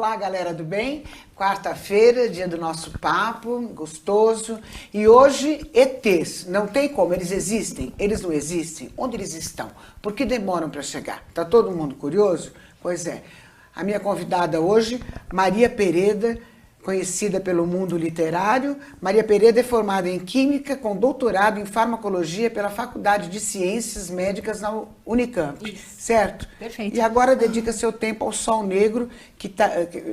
Olá, galera do bem. Quarta-feira, dia do nosso papo, gostoso. E hoje, ETs. Não tem como, eles existem? Eles não existem? Onde eles estão? Por que demoram para chegar? Tá todo mundo curioso? Pois é. A minha convidada hoje, Maria Pereda, conhecida pelo mundo literário. Maria Pereda é formada em Química, com doutorado em Farmacologia pela Faculdade de Ciências Médicas na Unicamp. Isso. Certo? Perfeito. E agora dedica seu tempo ao Sol Negro,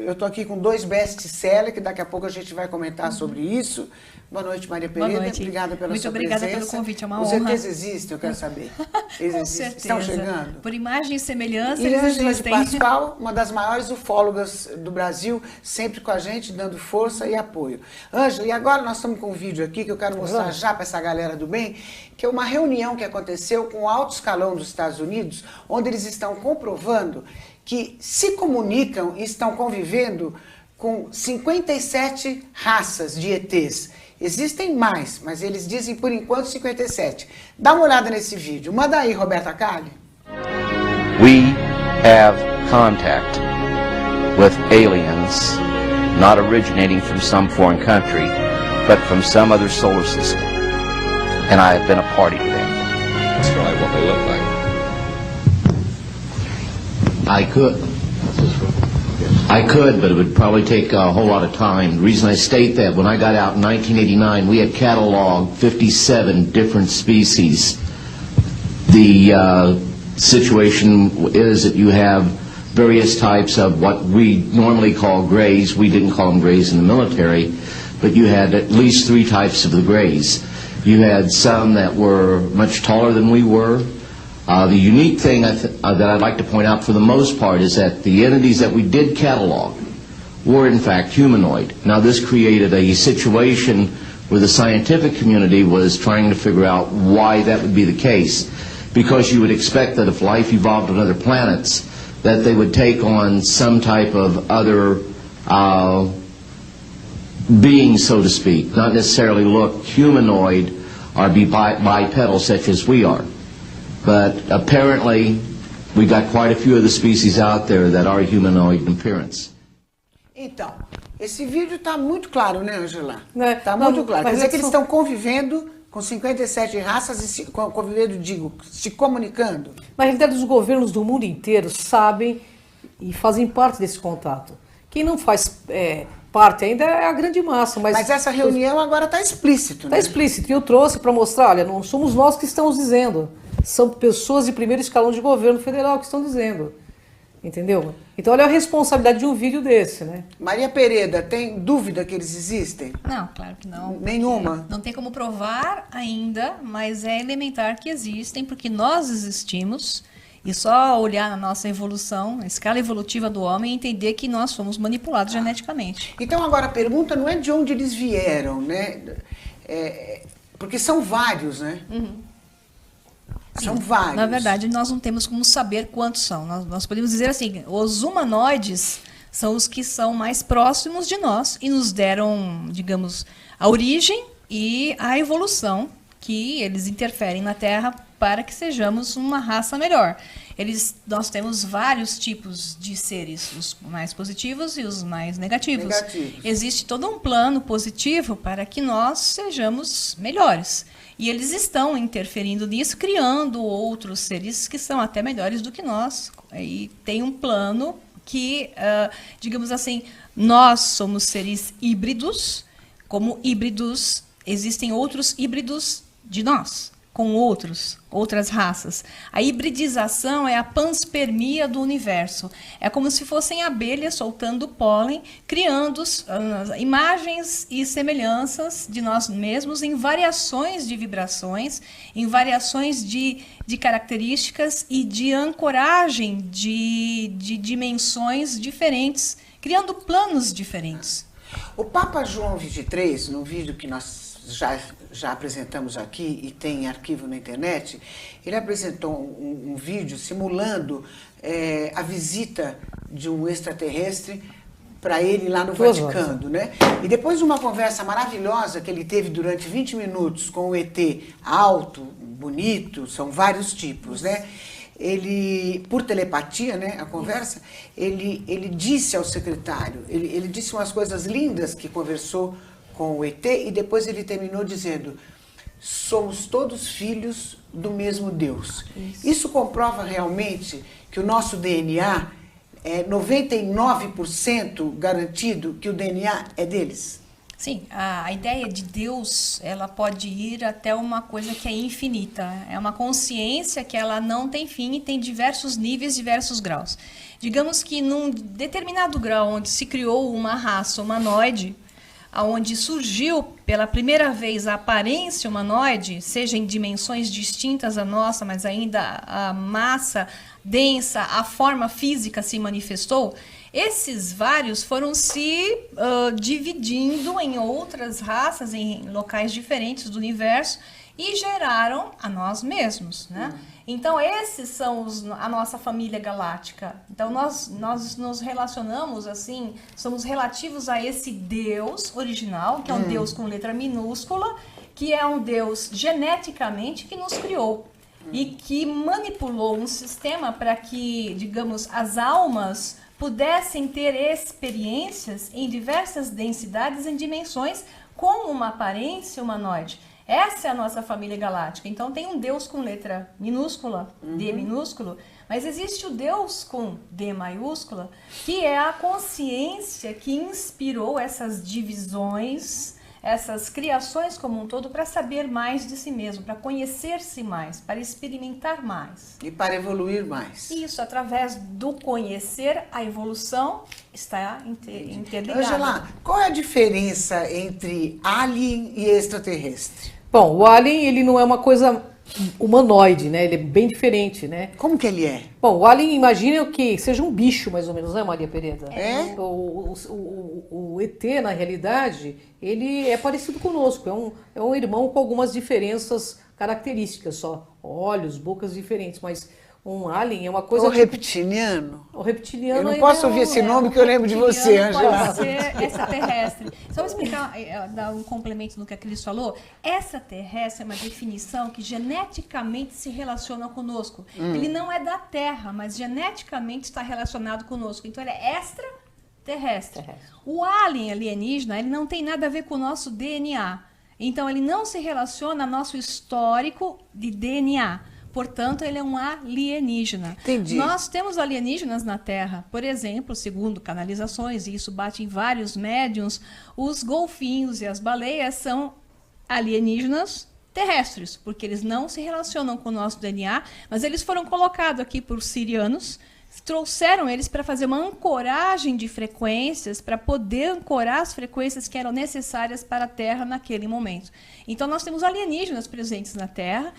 eu estou aqui com 2 best-sellers, que daqui a pouco a gente vai comentar sobre isso. Boa noite, Maria Pereda. Boa noite. Obrigada pela Muito sua obrigada presença. pelo convite, é uma Os honra. ETs existem, eu quero saber. Eles Com existem. certeza. Estão chegando? Por imagem e semelhança, E eles Ângela de existem. Pascoal, uma das maiores ufólogas do Brasil, sempre com a gente, dando força e apoio. Ângela, e agora nós estamos com um vídeo aqui que eu quero mostrar já para essa galera do bem, que é uma reunião que aconteceu com o alto escalão dos Estados Unidos, onde eles estão comprovando que se comunicam e estão convivendo com 57 raças de ETs. Existem mais, mas eles dizem por enquanto 57. Dá uma olhada nesse vídeo. Manda aí, Roberta Calli. We have contact with aliens not originating from some foreign country, but from some other solar system. And I have been a party to them. Describe what they look like. I could, but it would probably take a whole lot of time. The reason I state that, when I got out in 1989, we had cataloged 57 different species. The situation is that you have various types of what we normally call grays. We didn't call them grays in the military, but you had at least 3 types of the grays. You had some that were much taller than we were. The unique thing that I'd like to point out for the most part is that the entities that we did catalog were in fact humanoid. Now this created a situation where the scientific community was trying to figure out why that would be the case, because you would expect that if life evolved on other planets that they would take on some type of other being, so to speak, not necessarily look humanoid or be bipedal such as we are. But apparently, we got quite a few of the species out there that are humanoid in appearance. Então, esse vídeo está muito claro, né, Ângela? Né? Está Não, muito claro. Quer mas dizer é que eles que são- estão convivendo com 57 raças, e convivendo, digo, se comunicando. Na realidade, os governos do mundo inteiro sabem e fazem parte desse contato. Quem não faz parte ainda é a grande massa. Mas essa reunião agora está explícito, Está né? explícito. E eu trouxe para mostrar, olha, não somos nós que estamos dizendo. São pessoas de primeiro escalão de governo federal que estão dizendo. Entendeu? Então, olha a responsabilidade de um vídeo desse, né? Maria Pereda, tem dúvida que eles existem? Não, claro que não. Nenhuma? Não tem como provar ainda, mas é elementar que existem, porque nós existimos. E só olhar na nossa evolução, a escala evolutiva do homem, e entender que nós fomos manipulados geneticamente. Então, agora a pergunta não é de onde eles vieram, né? Porque são vários, né? São vários. Na verdade, nós não temos como saber quantos são. Nós podemos dizer assim, os humanoides são os que são mais próximos de nós e nos deram, digamos, a origem e a evolução que eles interferem na Terra para que sejamos uma raça melhor. Nós temos vários tipos de seres, os mais positivos e os mais negativos. Existe todo um plano positivo para que nós sejamos melhores. E eles estão interferindo nisso, criando outros seres que são até melhores do que nós. E tem um plano que, digamos assim, nós somos seres híbridos. Como híbridos, existem outros híbridos de nós, com outras raças. A hibridização é a panspermia do universo. É como se fossem abelhas soltando pólen, criando imagens e semelhanças de nós mesmos em variações de vibrações, em variações de características e de ancoragem de dimensões diferentes, criando planos diferentes. O Papa João XXIII, no vídeo que nós já apresentamos aqui e tem arquivo na internet, ele apresentou um vídeo simulando a visita de um extraterrestre para ele lá no Vaticano, né? E depois de uma conversa maravilhosa que ele teve durante 20 minutos com o ET alto, bonito, são vários tipos, né? ele, por telepatia, né, a conversa, ele disse ao secretário, ele disse umas coisas lindas que conversou com o ET e depois ele terminou dizendo: somos todos filhos do mesmo Deus. Isso comprova realmente que o nosso DNA é 99% garantido que o DNA é deles? Sim, a ideia de Deus, ela pode ir até uma coisa que é infinita. É uma consciência que ela não tem fim e tem diversos níveis, diversos graus. Digamos que num determinado grau onde se criou uma raça humanoide, onde surgiu pela primeira vez a aparência humanoide, seja em dimensões distintas à nossa, mas ainda a massa densa, a forma física se manifestou, esses vários foram se dividindo em outras raças, em locais diferentes do universo, e geraram a nós mesmos, né? Então, esses são a nossa família galáctica. Então, nós nos relacionamos assim, somos relativos a esse Deus original, que é um Deus com letra minúscula, que é um Deus geneticamente que nos criou e que manipulou um sistema para que, digamos, as almas pudessem ter experiências em diversas densidades e dimensões com uma aparência humanoide. Essa é a nossa família galáctica. Então tem um Deus com letra minúscula, D minúsculo, mas existe o Deus com D maiúscula, que é a consciência que inspirou essas divisões, essas criações como um todo, para saber mais de si mesmo, para conhecer-se mais, para experimentar mais. E para evoluir mais. Isso, através do conhecer, a evolução está interligada. Angela, qual é a diferença entre alien e extraterrestre? Bom, o alien, ele não é uma coisa humanoide, né? Ele é bem diferente, né? Como que ele é? Bom, o alien, imagina que seja um bicho, mais ou menos, né, Maria Pereda? É? O ET, na realidade, ele é parecido conosco, é um irmão com algumas diferenças características só. Olhos, bocas diferentes, mas um alien é uma coisa... O reptiliano? O reptiliano... Eu não posso ouvir esse nome que eu lembro de você, Angela. Pode ser extraterrestre. Só vou explicar, dar um complemento no que a Cris falou. Extraterrestre é uma definição que geneticamente se relaciona conosco. Ele não é da Terra, mas geneticamente está relacionado conosco. Então ele é extraterrestre. O alienígena, ele não tem nada a ver com o nosso DNA. Então ele não se relaciona ao nosso histórico de DNA. Portanto, ele é um alienígena. Entendi. Nós temos alienígenas na Terra. Por exemplo, segundo canalizações, e isso bate em vários médiums, os golfinhos e as baleias são alienígenas terrestres, porque eles não se relacionam com o nosso DNA, mas eles foram colocados aqui por sirianos, trouxeram eles para fazer uma ancoragem de frequências, para poder ancorar as frequências que eram necessárias para a Terra naquele momento. Então, nós temos alienígenas presentes na Terra,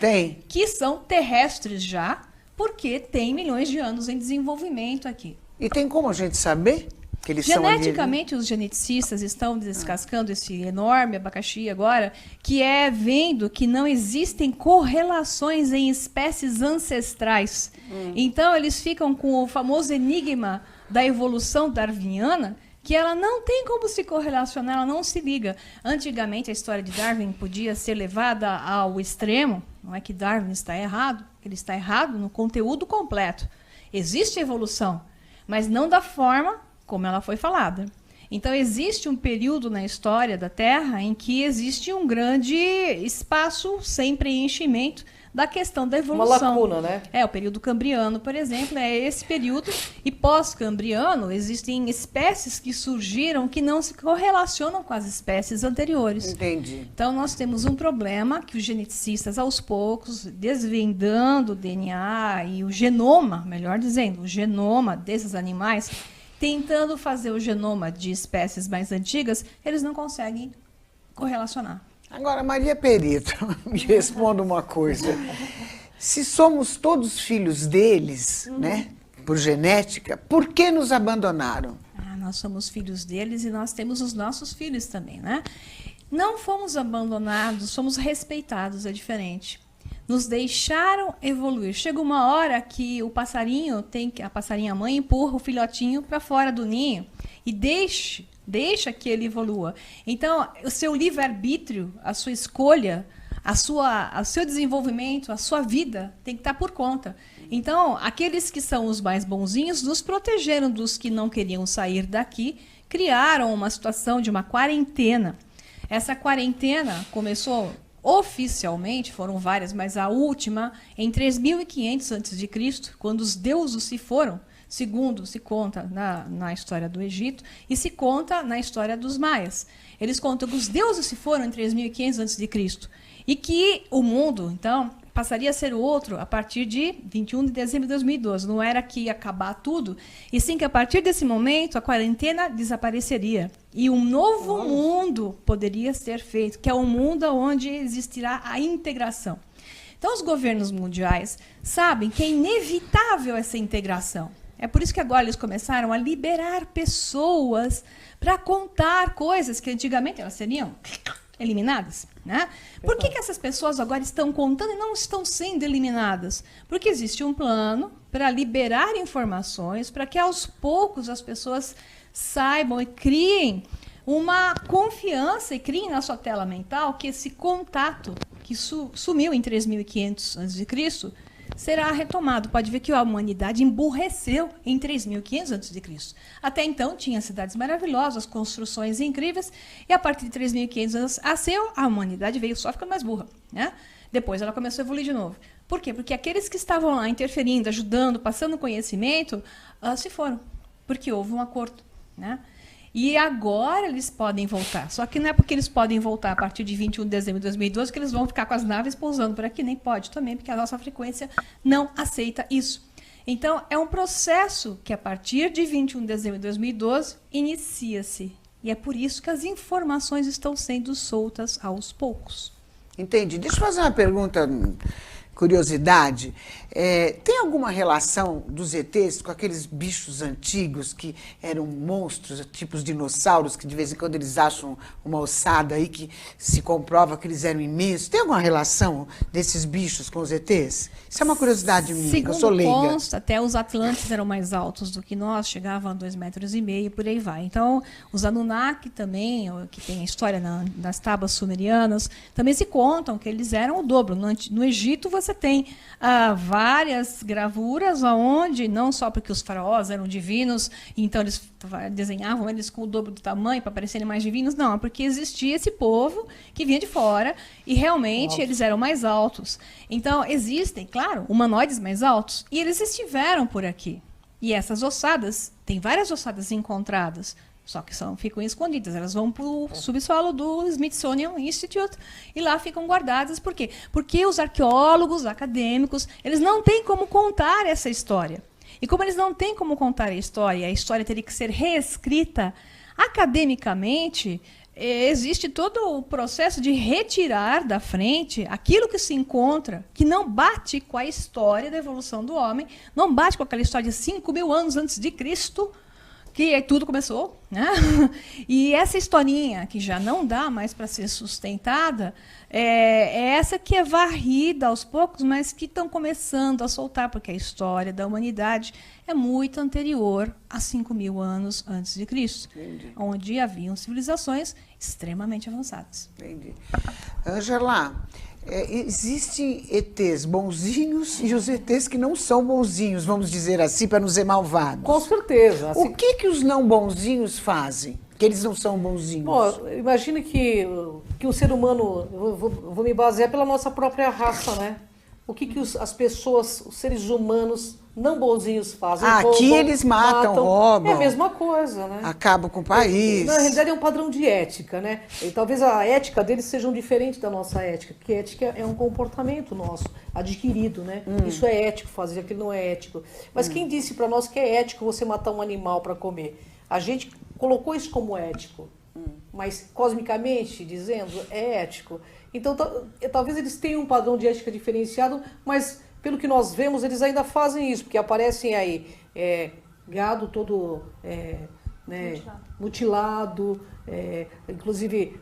que são terrestres já, porque tem milhões de anos em desenvolvimento aqui. E tem como a gente saber que eles são geneticamente, os geneticistas estão descascando esse enorme abacaxi agora, que é vendo que não existem correlações em espécies ancestrais. Então, eles ficam com o famoso enigma da evolução darwiniana, que ela não tem como se correlacionar, ela não se liga. Antigamente, a história de Darwin podia ser levada ao extremo. Não é que Darwin está errado, ele está errado no conteúdo completo. Existe evolução, mas não da forma como ela foi falada. Então, existe um período na história da Terra em que existe um grande espaço sem preenchimento da questão da evolução. Uma lacuna, né? O período cambriano, por exemplo, é esse período. E pós-cambriano, existem espécies que surgiram que não se correlacionam com as espécies anteriores. Entendi. Então, nós temos um problema que os geneticistas, aos poucos, desvendando o DNA e o genoma, melhor dizendo, o genoma desses animais, tentando fazer o genoma de espécies mais antigas, eles não conseguem correlacionar. Agora, Maria Perito, me responda uma coisa. Se somos todos filhos deles, né, por genética, por que nos abandonaram? Nós somos filhos deles e nós temos os nossos filhos também, né? Não fomos abandonados, fomos respeitados, é diferente. Nos deixaram evoluir. Chega uma hora que a passarinha mãe empurra o filhotinho para fora do ninho e deixa que ele evolua. Então, o seu livre-arbítrio, a sua escolha, o seu desenvolvimento, a sua vida tem que estar por conta. Então, aqueles que são os mais bonzinhos nos protegeram dos que não queriam sair daqui, criaram uma situação de uma quarentena. Essa quarentena começou oficialmente, foram várias, mas a última em 3500 a.C., quando os deuses se foram, segundo se conta na história do Egito e se conta na história dos maias. Eles contam que os deuses se foram em 3500 a.C. e que o mundo, então, passaria a ser outro a partir de 21 de dezembro de 2012. Não era que ia acabar tudo, e sim que a partir desse momento a quarentena desapareceria. E um novo mundo poderia ser feito, que é um mundo onde existirá a integração. Então, os governos mundiais sabem que é inevitável essa integração. É por isso que agora eles começaram a liberar pessoas para contar coisas que antigamente elas seriam eliminadas, né? Por que essas pessoas agora estão contando e não estão sendo eliminadas? Porque existe um plano para liberar informações, para que aos poucos as pessoas saibam e criem uma confiança e criem na sua tela mental que esse contato que sumiu em 3500 a.C. será retomado. Pode ver que a humanidade emburreceu em 3500 a.C. Até então tinha cidades maravilhosas, construções incríveis, e a partir de 3500 a humanidade veio só ficando mais burra, né? Depois ela começou a evoluir de novo. Por quê? Porque aqueles que estavam lá interferindo, ajudando, passando conhecimento, se foram, porque houve um acordo, né? E agora eles podem voltar. Só que não é porque eles podem voltar a partir de 21 de dezembro de 2012 que eles vão ficar com as naves pousando por aqui. Nem pode também, porque a nossa frequência não aceita isso. Então, é um processo que, a partir de 21 de dezembro de 2012, inicia-se. E é por isso que as informações estão sendo soltas aos poucos. Entendi. Deixa eu fazer uma pergunta, curiosidade. Tem alguma relação dos ETs com aqueles bichos antigos que eram monstros, tipos dinossauros, que de vez em quando eles acham uma ossada aí que se comprova que eles eram imensos? Tem alguma relação desses bichos com os ETs? Isso é uma curiosidade minha, eu sou leiga. Segundo consta, até os Atlantes eram mais altos do que nós, chegavam a 2,5 metros e por aí vai. Então, os Anunnaki também, que tem a história nas tábuas sumerianas, também se contam que eles eram o dobro. No Egito você tem várias gravuras onde, não só porque os faraós eram divinos, então eles desenhavam eles com o dobro do tamanho para parecerem mais divinos, não, porque existia esse povo que vinha de fora e realmente eles eram mais altos. Então existem, claro, humanoides mais altos e eles estiveram por aqui. E essas ossadas, tem várias ossadas encontradas, só que ficam escondidas. Elas vão para o subsolo do Smithsonian Institute e lá ficam guardadas. Por quê? Porque os arqueólogos, acadêmicos, eles não têm como contar essa história. E como eles não têm como contar a história teria que ser reescrita academicamente, existe todo o processo de retirar da frente aquilo que se encontra, que não bate com a história da evolução do homem, não bate com aquela história de 5.000 anos antes de Cristo, que tudo começou, né? E essa historinha que já não dá mais para ser sustentada, é essa que é varrida aos poucos, mas que estão começando a soltar, porque a história da humanidade é muito anterior a 5.000 anos antes de Cristo, onde haviam civilizações extremamente avançadas. Entendi. Ângela, existem ETs bonzinhos e os ETs que não são bonzinhos, vamos dizer assim, para não dizer malvados. Com certeza. Assim, o que os não bonzinhos fazem? Que eles não são bonzinhos? Imagina que o ser humano, eu vou me basear pela nossa própria raça, né? O que as pessoas, os seres humanos não bonzinhos fazem? Aqui eles matam, roubam. É a mesma coisa, né? Acabam com o país. Na realidade é um padrão de ética, né? E talvez a ética deles seja diferente da nossa ética, porque ética é um comportamento nosso, adquirido, né? Isso é ético fazer, aquilo não é ético. Mas quem disse para nós que é ético você matar um animal para comer? A gente colocou isso como ético, mas cosmicamente dizendo, é ético. Então, talvez eles tenham um padrão de ética diferenciado, mas pelo que nós vemos, eles ainda fazem isso, porque aparecem aí gado todo mutilado, inclusive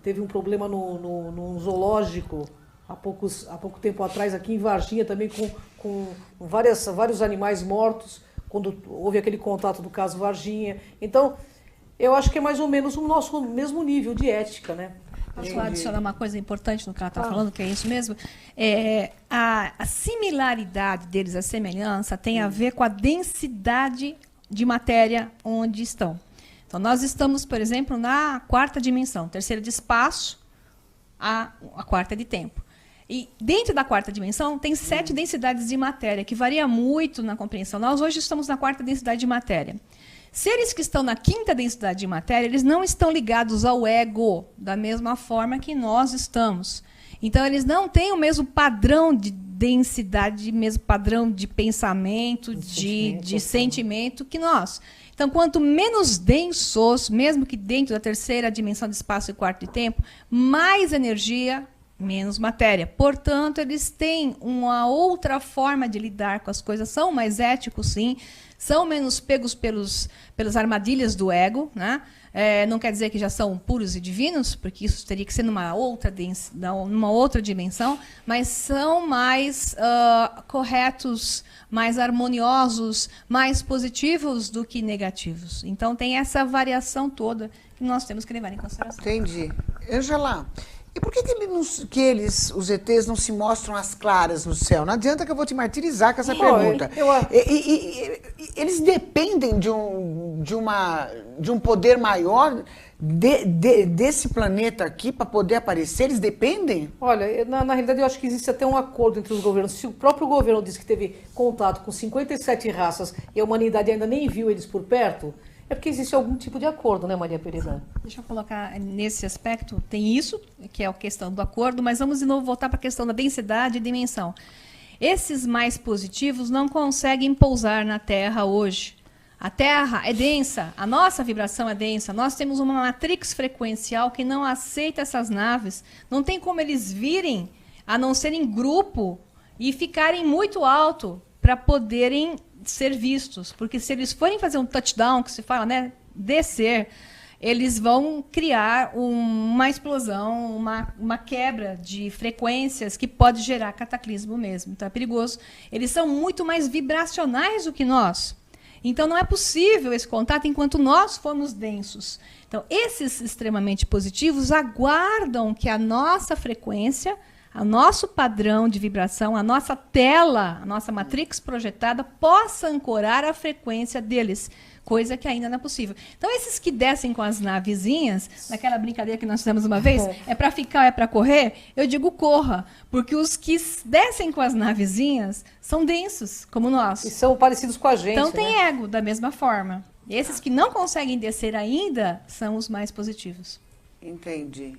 teve um problema num zoológico há pouco tempo atrás, aqui em Varginha, também com vários animais mortos, quando houve aquele contato do caso Varginha. Então, eu acho que é mais ou menos o nosso mesmo nível de ética, né? Posso adicionar uma coisa importante no que ela está falando, que é isso mesmo? A similaridade deles, a semelhança, tem a ver com a densidade de matéria onde estão. Então, nós estamos, por exemplo, na quarta dimensão, terceira de espaço, a quarta de tempo. E dentro da quarta dimensão tem 7 densidades de matéria, que varia muito na compreensão. Nós hoje estamos na quarta densidade de matéria. Seres que estão na quinta densidade de matéria, eles não estão ligados ao ego da mesma forma que nós estamos. Então, eles não têm o mesmo padrão de densidade, mesmo padrão de pensamento, de sentimento que nós. Então, quanto menos densos, mesmo que dentro da terceira dimensão de espaço e quarto de tempo, mais energia, menos matéria. Portanto, eles têm uma outra forma de lidar com as coisas, são mais éticos, sim, são menos pegos pelas armadilhas do ego, né? Não quer dizer que já são puros e divinos, porque isso teria que ser numa outra dimensão, mas são mais corretos, mais harmoniosos, mais positivos do que negativos. Então, tem essa variação toda que nós temos que levar em consideração. Entendi. Angela, e por que eles, os ETs, não se mostram às claras no céu? Não adianta que eu vou te martirizar com essa pergunta. Eles dependem de um poder maior desse planeta aqui para poder aparecer? Eles dependem? Olha, na realidade eu acho que existe até um acordo entre os governos. Se o próprio governo disse que teve contato com 57 raças e a humanidade ainda nem viu eles por perto, é porque existe algum tipo de acordo, né, Maria Pereira? Deixa eu colocar nesse aspecto, tem isso, que é a questão do acordo, mas vamos de novo voltar para a questão da densidade e dimensão. Esses mais positivos não conseguem pousar na Terra hoje. A Terra é densa, a nossa vibração é densa, nós temos uma matrix frequencial que não aceita essas naves, não tem como eles virem, a não ser em grupo, e ficarem muito alto para poderem ser vistos, porque se eles forem fazer um touchdown, que se fala, né, descer, eles vão criar uma explosão, uma quebra de frequências que pode gerar cataclismo mesmo. Então é perigoso. Eles são muito mais vibracionais do que nós. Então não é possível esse contato enquanto nós formos densos. Então esses extremamente positivos aguardam que a nossa frequência, o nosso padrão de vibração, a nossa tela, a nossa matrix projetada, possa ancorar a frequência deles, coisa que ainda não é possível. Então, esses que descem com as navezinhas, naquela brincadeira que nós fizemos uma vez, é para ficar, é para correr, eu digo corra, porque os que descem com as navezinhas são densos, como nós. E são parecidos com a gente, então, tem né? ego, da mesma forma. E esses que não conseguem descer ainda são os mais positivos. Entendi.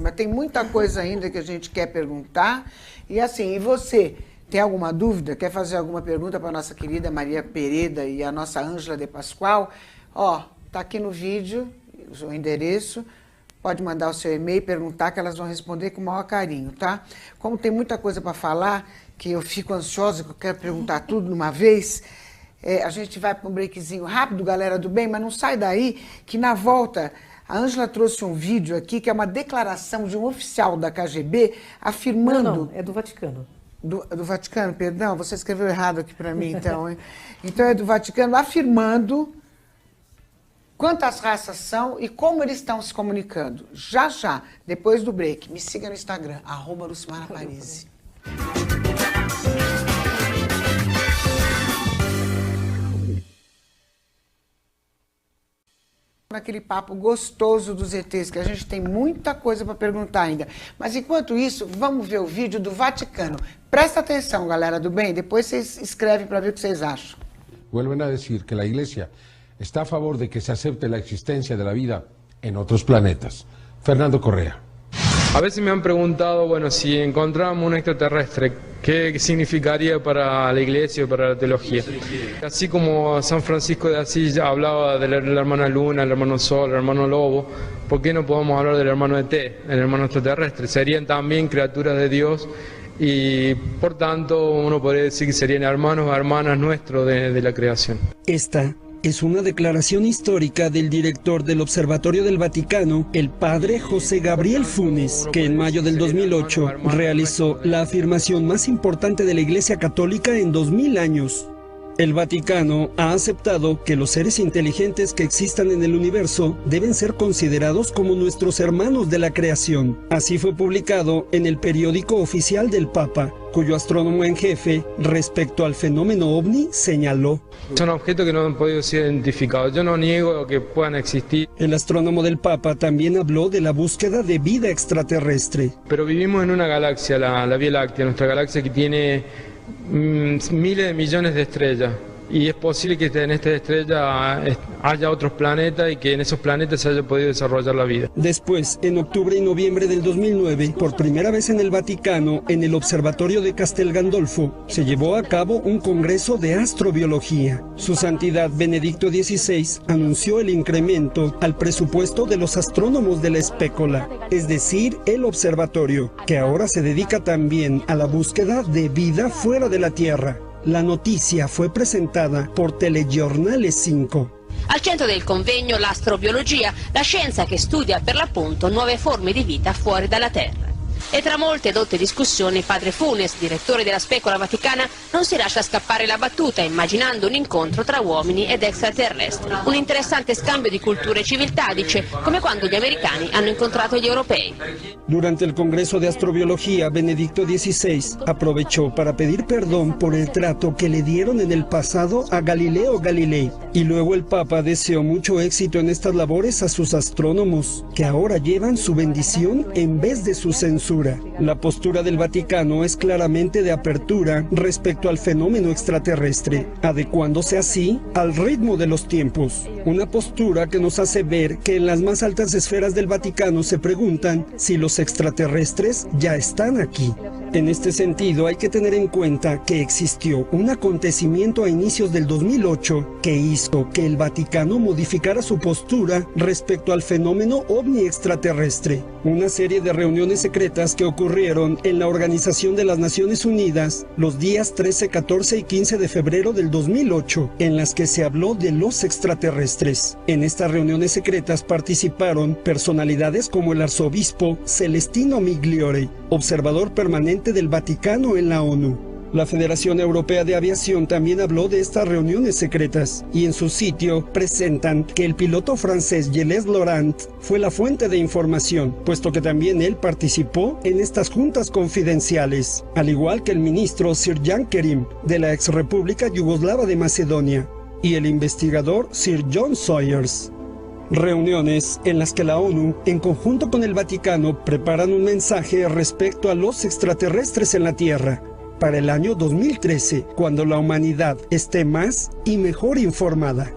Mas tem muita coisa ainda que a gente quer perguntar. E assim, e você, tem alguma dúvida? Quer fazer alguma pergunta para a nossa querida Maria Pereda e a nossa Ângela de Pascoal? Ó, tá aqui no vídeo o endereço. Pode mandar o seu e-mail, perguntar, que elas vão responder com o maior carinho, tá? Como tem muita coisa para falar, que eu fico ansiosa, que eu quero perguntar tudo de uma vez, a gente vai para um breakzinho rápido, galera do bem, mas não sai daí, que na volta... A Ângela trouxe um vídeo aqui que é uma declaração de um oficial da KGB afirmando... Não, é do Vaticano. Do Vaticano, perdão, você escreveu errado aqui para mim, então. Hein? Então é do Vaticano afirmando quantas raças são e como eles estão se comunicando. Já, depois do break. Me siga no Instagram, @LucimarAparise. Naquele papo gostoso dos ETs, que a gente tem muita coisa para perguntar ainda. Mas enquanto isso, vamos ver o vídeo do Vaticano. Presta atenção, galera do bem, depois vocês escrevem para ver o que vocês acham. Vuelven a decir que la Iglesia está a favor de que se acepte la existencia de la vida en otros planetas. Fernando Correa. A veces me han preguntado, bueno, si encontráramos un extraterrestre, ¿qué significaría para la Iglesia y para la teología? Así como San Francisco de Asís ya hablaba de la hermana Luna, el hermano Sol, el hermano Lobo, ¿por qué no podemos hablar del hermano ET, el hermano extraterrestre? Serían también criaturas de Dios y, por tanto, uno podría decir que serían hermanos o hermanas nuestros de la creación. Esta es una declaración histórica del director del Observatorio del Vaticano, el padre José Gabriel Funes, que en mayo del 2008 realizó la afirmación más importante de la Iglesia Católica en 2000 años. El Vaticano ha aceptado que los seres inteligentes que existan en el universo deben ser considerados como nuestros hermanos de la creación. Así fue publicado en el periódico oficial del Papa, cuyo astrónomo en jefe, respecto al fenómeno ovni, señaló: Son objetos que no han podido ser identificados. Yo no niego que puedan existir. El astrónomo del Papa también habló de la búsqueda de vida extraterrestre. Pero vivimos en una galaxia, la Vía Láctea, nuestra galaxia que tiene miles de millones de estrellas. Y es posible que en esta estrella haya otros planetas y que en esos planetas se haya podido desarrollar la vida. Después, en octubre y noviembre del 2009, por primera vez en el Vaticano, en el Observatorio de Castel Gandolfo, se llevó a cabo un congreso de astrobiología. Su Santidad Benedicto XVI anunció el incremento al presupuesto de los astrónomos de la Spécola, es decir, el observatorio, que ahora se dedica también a la búsqueda de vida fuera de la Tierra. La noticia fue presentada por Telegiornale 5. Al centro del convegno l'astrobiologia, la scienza che studia per l'appunto nuove forme di vita fuori dalla Terra. E tra molte dotte discussioni, padre Funes, direttore della Specola Vaticana, non si lascia scappare la battuta immaginando un incontro tra uomini ed extraterrestri. Un interessante scambio di culture e civiltà, dice, come quando gli americani hanno incontrato gli europei. Durante el Congreso de Astrobiología, Benedicto XVI aprovechó para pedir perdón por el trato que le dieron en el pasado a Galileo Galilei. Y luego el Papa deseó mucho éxito en estas labores a sus astrónomos, que ahora llevan su bendición en vez de su censura. La postura del Vaticano es claramente de apertura respecto al fenómeno extraterrestre, adecuándose así al ritmo de los tiempos. Una postura que nos hace ver que en las más altas esferas del Vaticano se preguntan si los extraterrestres ya están aquí. En este sentido, hay que tener en cuenta que existió un acontecimiento a inicios del 2008 que hizo que el Vaticano modificara su postura respecto al fenómeno ovni extraterrestre. Una serie de reuniones secretas que ocurrieron en la Organización de las Naciones Unidas los días 13, 14 y 15 de febrero del 2008, en las que se habló de los extraterrestres. En estas reuniones secretas participaron personalidades como el arzobispo Celestino Migliore, observador permanente del Vaticano en la ONU. La Federación Europea de Aviación también habló de estas reuniones secretas y en su sitio presentan que el piloto francés Gilles Laurent fue la fuente de información, puesto que también él participó en estas juntas confidenciales, al igual que el ministro Sir Jan Kerim de la ex República Yugoslava de Macedonia y el investigador Sir John Sawyers. Reuniones en las que la ONU, en conjunto con el Vaticano, preparan un mensaje respecto a los extraterrestres en la Tierra para el año 2013, cuando la humanidad esté más y mejor informada.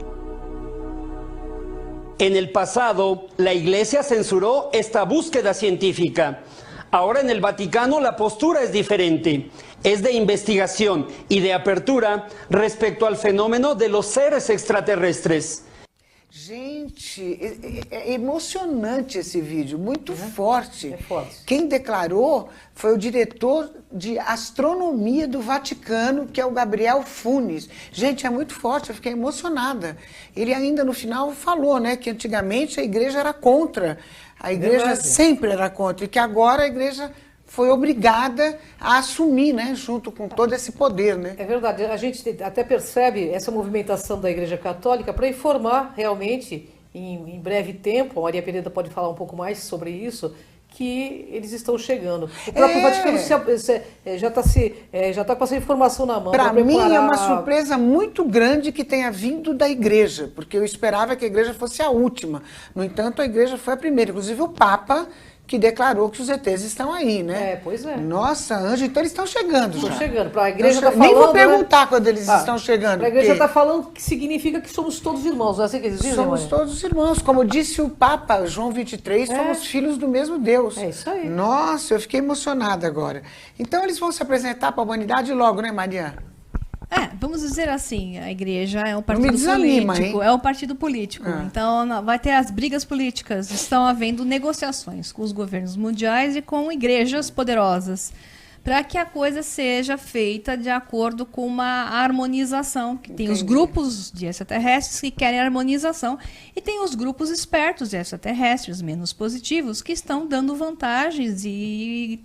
En el pasado, la Iglesia censuró esta búsqueda científica. Ahora en el Vaticano la postura es diferente. Es de investigación y de apertura respecto al fenómeno de los seres extraterrestres. Gente, é emocionante esse vídeo, muito forte. É forte. Quem declarou foi o diretor de astronomia do Vaticano, que é o Gabriel Funes. Gente, é muito forte, eu fiquei emocionada. Ele ainda no final falou, né, que antigamente a igreja era contra. A igreja sempre era contra e que agora a igreja foi obrigada a assumir, né, junto com todo esse poder, né? É verdade, a gente até percebe essa movimentação da Igreja Católica para informar realmente, em breve tempo, a Maria Pereira pode falar um pouco mais sobre isso, que eles estão chegando. O próprio Vaticano já está com essa informação na mão. Para mim é uma surpresa muito grande que tenha vindo da igreja, porque eu esperava que a igreja fosse a última. No entanto, a igreja foi a primeira. Inclusive o Papa, que declarou que os ETs estão aí, né? É, pois é. Nossa, Anjo, então eles estão chegando já. Estão chegando. Para a igreja está falando, nem vou perguntar quando eles estão chegando. A igreja está falando que significa que somos todos irmãos, não é assim que eles dizem? Somos todos irmãos. Como disse o Papa João XXIII, somos filhos do mesmo Deus. É isso aí. Nossa, eu fiquei emocionada agora. Então eles vão se apresentar para a humanidade logo, né, Maria? Vamos dizer assim, a igreja é um partido político, é um partido político. Então vai ter as brigas políticas, estão havendo negociações com os governos mundiais e com igrejas poderosas para que a coisa seja feita de acordo com uma harmonização. Que tem os grupos de extraterrestres que querem harmonização e tem os grupos espertos de extraterrestres, menos positivos, que estão dando vantagens e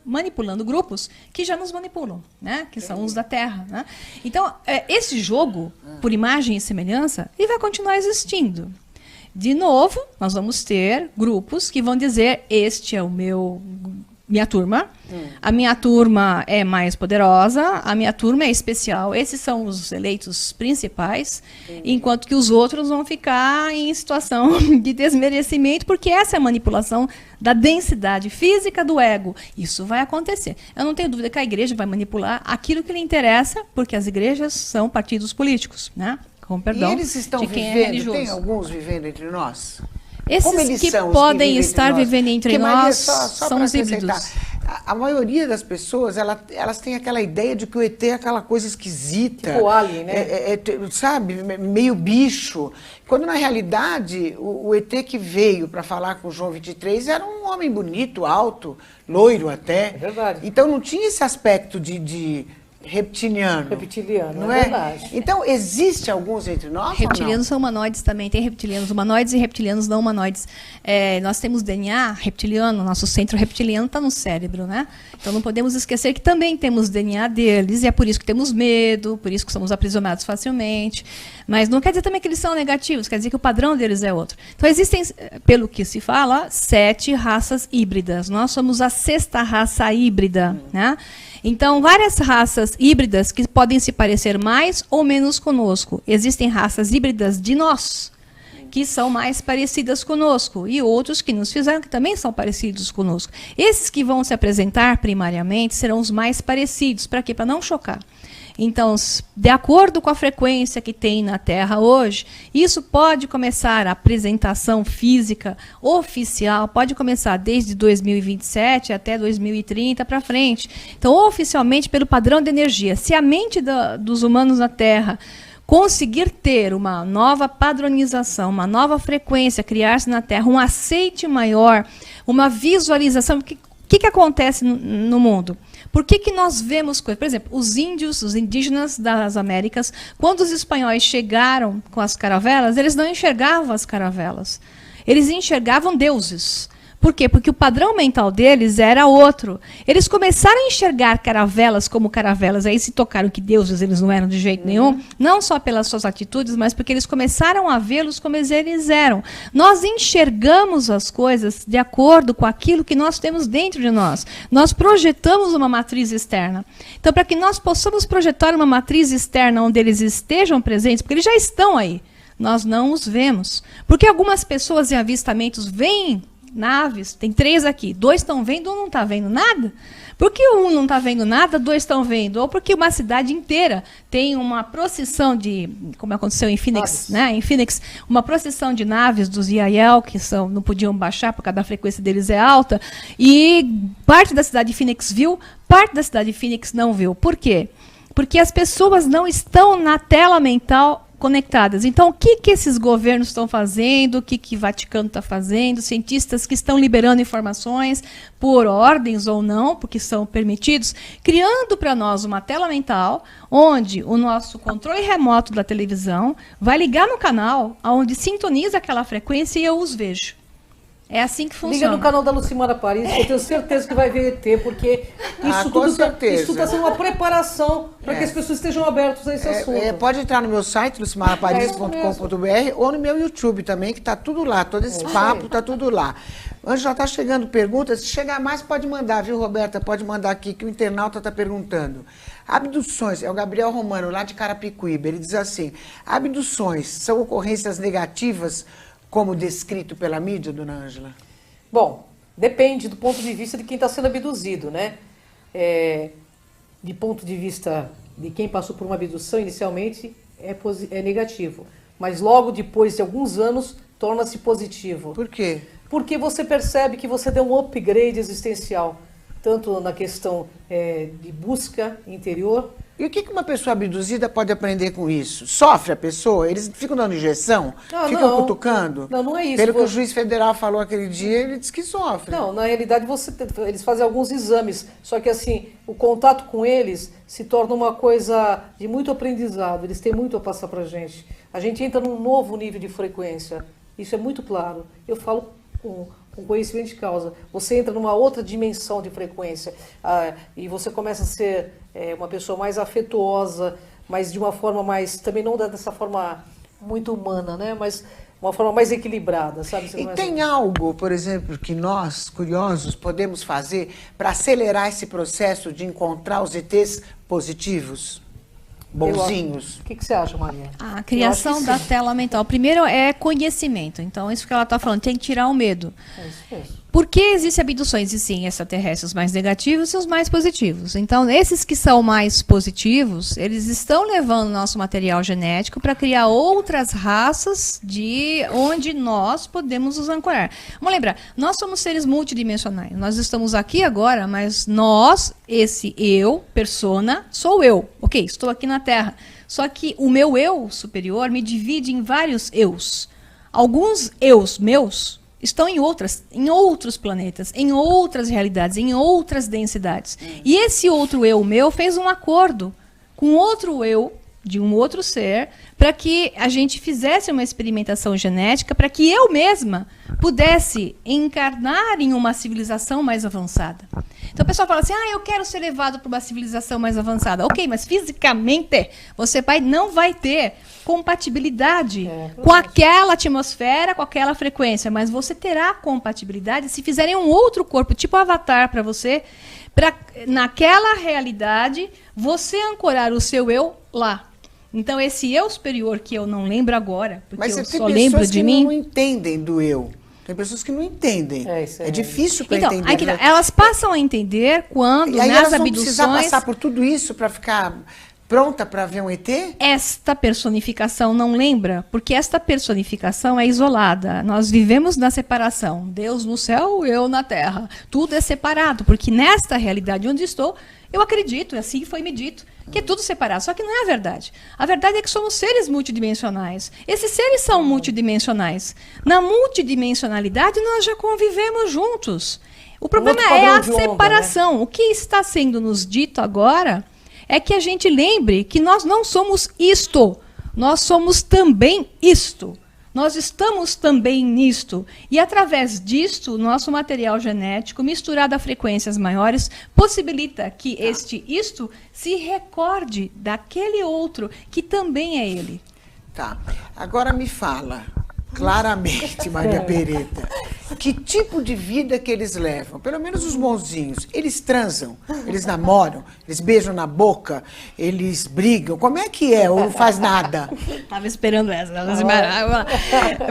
manipulando grupos que já nos manipulam, né? Que são os da Terra. Né? Então, esse jogo, por imagem e semelhança, ele vai continuar existindo. De novo, nós vamos ter grupos que vão dizer, este é o minha turma, a minha turma é mais poderosa, a minha turma é especial, esses são os eleitos principais, enquanto que os outros vão ficar em situação de desmerecimento, porque essa é a manipulação da densidade física do ego. Isso vai acontecer. Eu não tenho dúvida que a igreja vai manipular aquilo que lhe interessa, porque as igrejas são partidos políticos, né? Com perdão, e eles estão de quem vivendo, é religioso. tem alguns vivendo entre nós? Esses que podem estar vivendo entre nós são os híbridos. A maioria das pessoas, elas têm aquela ideia de que o ET é aquela coisa esquisita. Tipo alien, né? Sabe, meio bicho. Quando, na realidade, o ET que veio para falar com o João 23 era um homem bonito, alto, loiro até. É verdade. Então, não tinha esse aspecto de reptiliano, não é? Verdade. Então, existe alguns entre nós? Reptilianos são humanoides também. Tem reptilianos humanoides e reptilianos não humanoides. Nós temos DNA reptiliano, nosso centro reptiliano está no cérebro, né? Então não podemos esquecer que também temos DNA deles, e é por isso que temos medo, por isso que somos aprisionados facilmente. Mas não quer dizer também que eles são negativos, quer dizer que o padrão deles é outro. Então existem, pelo que se fala, 7 raças híbridas. Nós somos a 6ª raça híbrida, né? Então, várias raças híbridas que podem se parecer mais ou menos conosco. Existem raças híbridas de nós, que são mais parecidas conosco, e outros que nos fizeram que também são parecidos conosco. Esses que vão se apresentar primariamente serão os mais parecidos. Para quê? Para não chocar. Então, de acordo com a frequência que tem na Terra hoje, isso pode começar, a apresentação física oficial, pode começar desde 2027 até 2030 para frente. Então, oficialmente, pelo padrão de energia, se a mente dos humanos na Terra conseguir ter uma nova padronização, uma nova frequência, criar-se na Terra um aceite maior, uma visualização, o que acontece no mundo? Por que nós vemos coisas? Por exemplo, os índios, os indígenas das Américas, quando os espanhóis chegaram com as caravelas, eles não enxergavam as caravelas. Eles enxergavam deuses. Por quê? Porque o padrão mental deles era outro. Eles começaram a enxergar caravelas como caravelas, aí se tocaram que deuses eles não eram de jeito nenhum, não só pelas suas atitudes, mas porque eles começaram a vê-los como eles eram. Nós enxergamos as coisas de acordo com aquilo que nós temos dentro de nós. Nós projetamos uma matriz externa. Então, para que nós possamos projetar uma matriz externa onde eles estejam presentes, porque eles já estão aí, nós não os vemos. Porque algumas pessoas em avistamentos veem naves, tem 3 aqui, 2 estão vendo, um não está vendo nada. Por que um não está vendo nada, 2 estão vendo? Ou porque uma cidade inteira tem uma procissão de, como aconteceu em Phoenix, né? Em Phoenix, uma procissão de naves dos IAL, que não podiam baixar porque a frequência deles é alta, e parte da cidade de Phoenix viu, parte da cidade de Phoenix não viu. Por quê? Porque as pessoas não estão na tela mental conectadas. Então, o que esses governos estão fazendo, o que o Vaticano está fazendo, cientistas que estão liberando informações por ordens ou não, porque são permitidos, criando para nós uma tela mental, onde o nosso controle remoto da televisão vai ligar no canal, onde sintoniza aquela frequência e eu os vejo. É assim que funciona. Liga no canal da Lucimara Paris, eu tenho certeza que vai ver ET, porque isso tudo está sendo uma preparação para que as pessoas estejam abertas a esse assunto. Pode entrar no meu site, lucimaraparis.com.br, ou no meu YouTube também, que está tudo lá, todo esse papo está tudo lá. Antes já está chegando perguntas, se chegar mais pode mandar, viu, Roberta? Pode mandar aqui, que o internauta está perguntando. Abduções, é o Gabriel Romano, lá de Carapicuíba, ele diz assim, abduções são ocorrências negativas como descrito pela mídia, dona Ângela? Bom, depende do ponto de vista de quem está sendo abduzido, né? De ponto de vista de quem passou por uma abdução, inicialmente é negativo. Mas logo depois de alguns anos, torna-se positivo. Por quê? Porque você percebe que você deu um upgrade existencial, tanto na questão de busca interior, E o que uma pessoa abduzida pode aprender com isso? Sofre a pessoa? Eles ficam dando injeção? Ficam cutucando? Não é isso. Pelo que o juiz federal falou aquele dia, ele disse que sofre. Não, na realidade eles fazem alguns exames, só que assim, o contato com eles se torna uma coisa de muito aprendizado, eles têm muito a passar pra gente. A gente entra num novo nível de frequência, isso é muito claro. Eu falo com conhecimento de causa. Você entra numa outra dimensão de frequência e você começa a ser uma pessoa mais afetuosa, mas de uma forma mais, também não dessa forma muito humana, né? Mas uma forma mais equilibrada, sabe? E tem algo, por exemplo, que nós, curiosos, podemos fazer para acelerar esse processo de encontrar os ETs positivos? Bonzinhos. O que você acha, Maria? A criação da tela mental. Primeiro é conhecimento. Então, isso que ela está falando, tem que tirar o medo. É isso mesmo. Por que existem abduções? E sim, extraterrestres mais negativos e os mais positivos. Então, esses que são mais positivos, eles estão levando nosso material genético para criar outras raças de onde nós podemos nos ancorar. Vamos lembrar, nós somos seres multidimensionais. Nós estamos aqui agora, mas nós, esse eu, persona, sou eu. Ok, estou aqui na Terra. Só que o meu eu superior me divide em vários eus. Alguns eus meus estão em outros planetas, em outras realidades, em outras densidades. E esse outro eu meu fez um acordo com outro eu de um outro ser para que a gente fizesse uma experimentação genética para que eu mesma pudesse encarnar em uma civilização mais avançada. Então o pessoal fala assim, eu quero ser levado para uma civilização mais avançada. Ok, mas fisicamente você não vai ter compatibilidade com aquela atmosfera, com aquela frequência, mas você terá compatibilidade se fizerem um outro corpo, tipo avatar para você, para naquela realidade você ancorar o seu eu lá. Então esse eu superior que eu não lembro agora, porque eu só lembro de mim. Mas tem pessoas que não entendem do eu. Tem pessoas que não entendem. É difícil para entender. Então, elas passam a entender quando e aí nas elas vão abduções precisar passar por tudo isso para ficar pronta para ver um ET? Esta personificação não lembra, porque esta personificação é isolada. Nós vivemos na separação. Deus no céu, eu na terra. Tudo é separado, porque nesta realidade onde estou, eu acredito, assim foi me dito, que é tudo separado. Só que não é a verdade. A verdade é que somos seres multidimensionais. Esses seres são multidimensionais. Na multidimensionalidade, nós já convivemos juntos. O problema é a separação. Né? O que está sendo nos dito agora é que a gente lembre que nós não somos isto. Nós somos também isto. Nós estamos também nisto. E através disto, nosso material genético, misturado a frequências maiores, possibilita que este isto se recorde daquele outro, que também é ele. Tá. Agora me fala, claramente, Maria Pereta, que tipo de vida que eles levam? Pelo menos os bonzinhos. Eles transam, eles namoram, eles beijam na boca, eles brigam. Como é que é? Ou não faz nada? Estava esperando essa.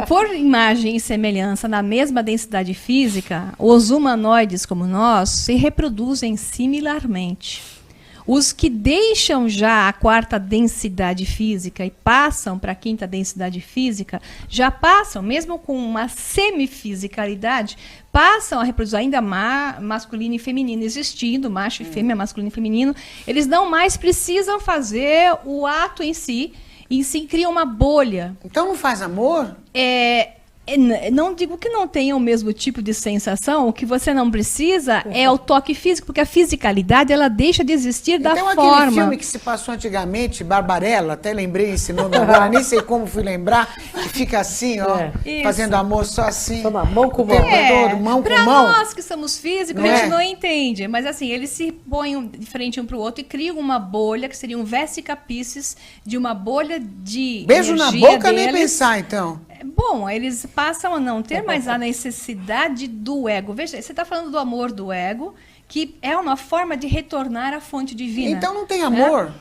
Por imagem e semelhança, na mesma densidade física, os humanoides como nós se reproduzem similarmente. Os que deixam já a quarta densidade física e passam para a quinta densidade física, já passam, mesmo com uma semifisicalidade, passam a reproduzir ainda masculino e feminino existindo, macho e fêmea, masculino e feminino. Eles não mais precisam fazer o ato em si criam uma bolha. Então não faz amor? Não digo que não tenha o mesmo tipo de sensação, o que você não precisa é o toque físico, porque a fisicalidade ela deixa de existir da forma. Então aquele filme que se passou antigamente, Barbarella, até lembrei esse nome agora, nem sei como fui lembrar, que fica assim, fazendo amor só assim. Só na mão com mão. Mão com pra mão. nós que somos físicos, a gente não entende, mas assim, eles se põem de frente um para o outro e criam uma bolha, que seria um vesica-piscis, de uma bolha de beijo na boca, nem pensar então. Bom, eles passam a não ter mais a necessidade do ego. Veja, você está falando do amor do ego, que é uma forma de retornar à fonte divina. Então não tem amor? Né?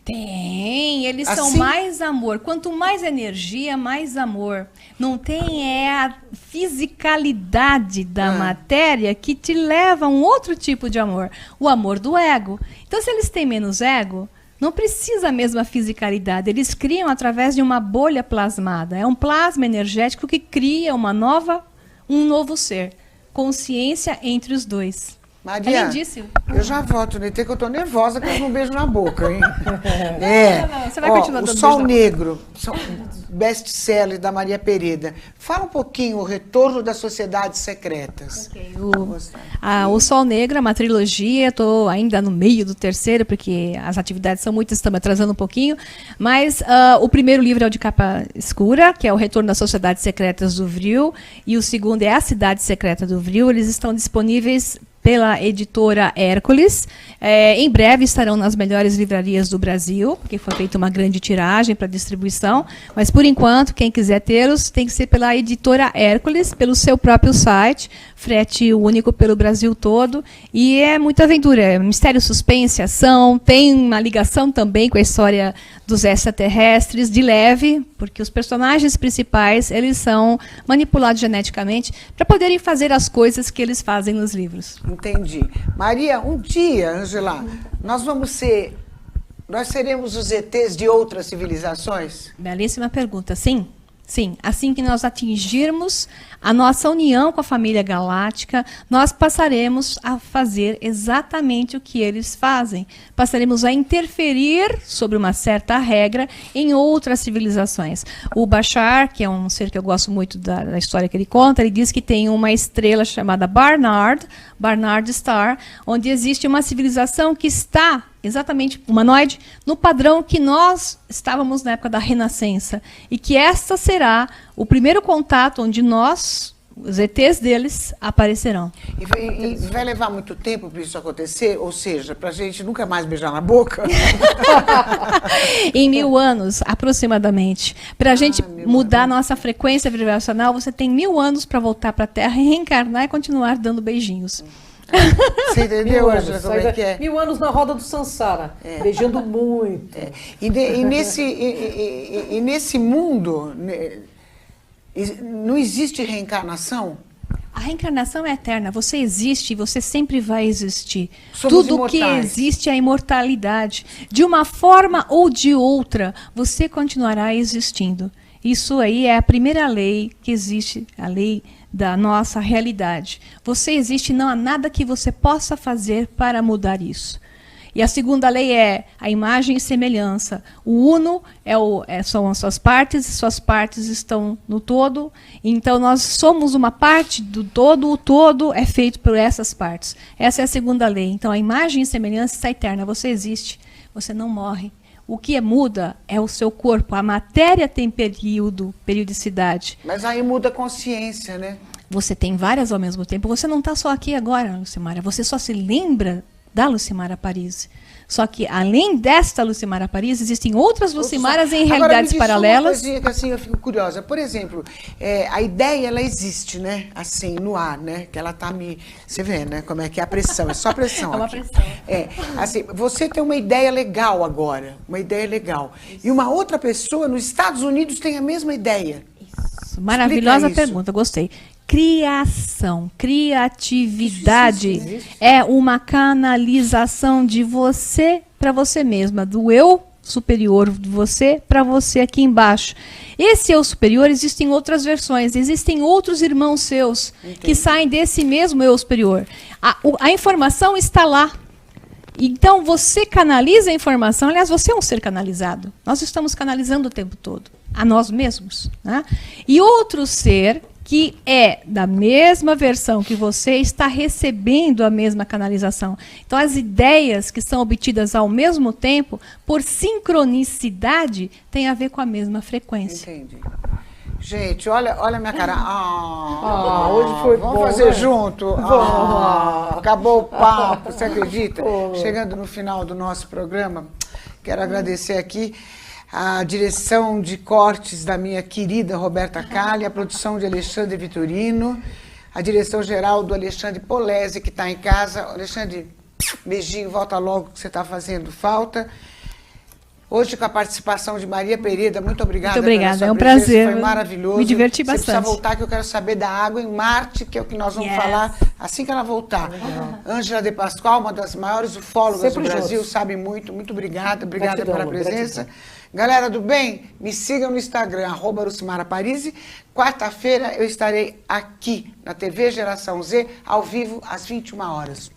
Tem, eles assim? são mais amor. Quanto mais energia, mais amor. Não tem a fisicalidade da matéria que te leva a um outro tipo de amor. O amor do ego. Então, se eles têm menos ego, não precisa a mesma fisicalidade. Eles criam através de uma bolha plasmada. É um plasma energético que cria um novo ser. Consciência entre os dois. Maria, lindíssimo. Eu já volto, né? Que eu tô nervosa com um beijo na boca, hein? Não, você vai continuar dando O Sol beijo na Negro, best-seller da Maria Pereda. Fala um pouquinho o retorno das sociedades secretas. Okay, o Sol Negro é uma trilogia, estou ainda no meio do terceiro, porque as atividades são muitas, estamos atrasando um pouquinho, mas o primeiro livro é o de capa escura, que é o Retorno das Sociedades Secretas do Vril, e o segundo é A Cidade Secreta do Vril. Eles estão disponíveis pela editora Hércules. Em breve estarão nas melhores livrarias do Brasil, porque foi feita uma grande tiragem para distribuição, mas por enquanto, quem quiser tê-los, tem que ser pela editora Hércules, pelo seu próprio site, frete único pelo Brasil todo, e é muita aventura, é mistério, suspense, ação, tem uma ligação também com a história dos extraterrestres, de leve, porque os personagens principais, eles são manipulados geneticamente para poderem fazer as coisas que eles fazem nos livros. Entendi. Maria, um dia, Ângela, nós seremos os ETs de outras civilizações? Belíssima pergunta. Sim, sim. Assim que nós atingirmos a nossa união com a família galáctica, nós passaremos a fazer exatamente o que eles fazem. Passaremos a interferir sobre uma certa regra em outras civilizações. O Bashar, que é um ser que eu gosto muito da história que ele conta, ele diz que tem uma estrela chamada Barnard Star, onde existe uma civilização que está exatamente humanoide, no padrão que nós estávamos na época da Renascença. E que esta será o primeiro contato onde nós, os ETs deles, aparecerão. E vai levar muito tempo para isso acontecer? Ou seja, para a gente nunca mais beijar na boca? Em 1000 anos, aproximadamente. Para a gente mudar a nossa frequência vibracional, você tem 1000 anos para voltar para a Terra e reencarnar e continuar dando beijinhos. Você entendeu, Ângela, como é que é? 1000 anos na roda do Sansara, beijando muito. E nesse mundo, não existe reencarnação? A reencarnação é eterna. Você existe e você sempre vai existir. Somos Tudo imortais. que existe é a imortalidade. De uma forma ou de outra, você continuará existindo. Isso aí é a primeira lei que existe, a lei da nossa realidade. Você existe, não há nada que você possa fazer para mudar isso. E a segunda lei é a imagem e semelhança. O uno são as suas partes estão no todo. Então, nós somos uma parte do todo, o todo é feito por essas partes. Essa é a segunda lei. Então, a imagem e semelhança está eterna. Você existe, você não morre. O que muda é o seu corpo. A matéria tem periodicidade. Mas aí muda a consciência, né? Você tem várias ao mesmo tempo. Você não está só aqui agora, Lucimara. Você só se lembra da Lucimara Paris. Só que, além desta Lucimara Paris, existem outras Lucimaras em realidades paralelas. Agora, me diz uma coisinha que assim, eu fico curiosa. Por exemplo, a ideia, ela existe, né? Assim, no ar, né? Que ela tá me... Você vê, né? Como é que é a pressão. É só pressão. É uma aqui. pressão. Assim, você tem uma ideia legal agora. Uma ideia legal. Isso. E uma outra pessoa nos Estados Unidos tem a mesma ideia. Isso. Maravilhosa pergunta, gostei. Criação, criatividade é uma canalização de você para você mesma, do eu superior de você para você aqui embaixo. Esse eu superior, existem outras versões, existem outros irmãos seus que saem desse mesmo eu superior. A informação está lá. Então, você canaliza a informação, aliás, você é um ser canalizado. Nós estamos canalizando o tempo todo, a nós mesmos. Né? E outro ser que é da mesma versão que você, está recebendo a mesma canalização. Então, as ideias que são obtidas ao mesmo tempo, por sincronicidade, têm a ver com a mesma frequência. Entendi. Gente, olha a minha cara. Hoje foi vamos bom, fazer né? junto. Acabou o papo, você acredita? Chegando no final do nosso programa, quero agradecer aqui a direção de cortes da minha querida Roberta Calli, a produção de Alexandre Vitorino, a direção geral do Alexandre Polese, que está em casa. Alexandre, beijinho, volta logo que você está fazendo falta. Hoje com a participação de Maria Pereda, muito obrigada. Muito obrigada, pela sua é um presença, prazer. Foi maravilhoso. Me diverti Você bastante. precisa voltar, que eu quero saber da água em Marte, que é o que nós vamos falar assim que ela voltar. Ângela de Pascoal, uma das maiores ufólogas do Brasil, sabe muito. Muito obrigada. Obrigada pela presença. Galera do bem, me sigam no Instagram, @LucimaraParisi. Quarta-feira eu estarei aqui na TV Geração Z, ao vivo, às 21 horas.